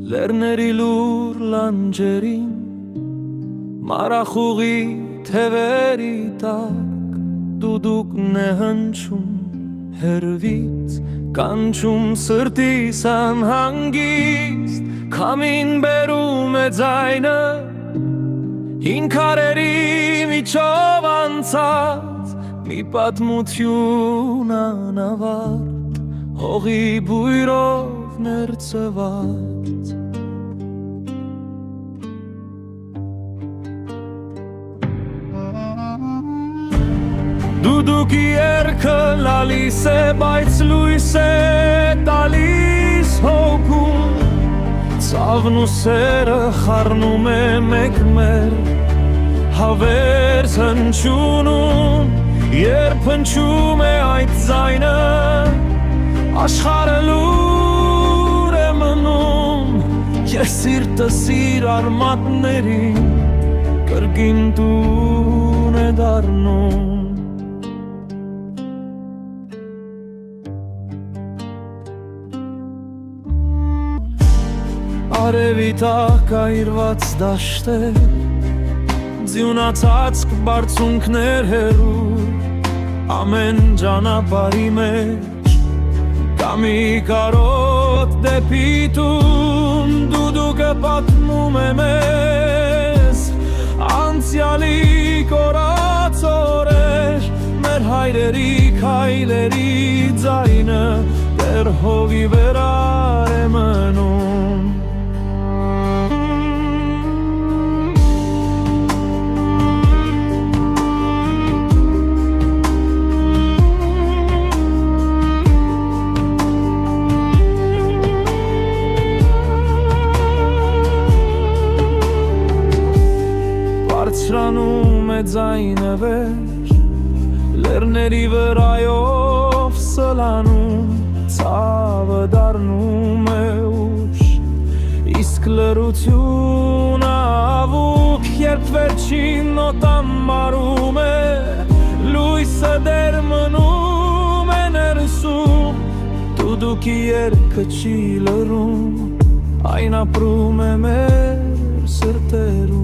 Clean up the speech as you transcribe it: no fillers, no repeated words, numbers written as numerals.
Լեռների լուր լանջերին Մարախուղի թևերի տակ Դուդուկն է հնչում հեռվից Կանչում սրտիս անհանգիստ Քամին բերում է ձայնը Հին քարերի միջով անցած Մի պատմություն անավարտ Հողի բույրով ներծված Դուդուկի երգը լալիս է, բայց լույս է տալիս հոգում Ցավն ու սերը խառնում է մեկ-մեր Հավերս հնչյունում, երբ հնչում է այդ ձայնը Աշխարհը լուր է մնում, ես սիրտս իր արմատներին Կրկին տուն է դառնում Արևի տակ այրված դաշտեր Ձյունացած բարձունքներ հեռու Ամեն ճանապարհի մեջ Կա մի կարոտ դեպի տուն Դուդուկը պատմում է մեզ Անցյալի կորած օրեր Մեր հայրերի քայլերի ձայնը Դեռ հողի վրա է մնում Բարձրանում է ձայնը վեր Լեռների վրայով սլանում Ցավը դառնում է ուշ Իսկ լռությունը ավուկ Երբ վերջին նոտան մարում է Լույսը դեռ մնում է ներսում Դուդուկի երգը չի լռում Այն ապրում է մեր սրտերում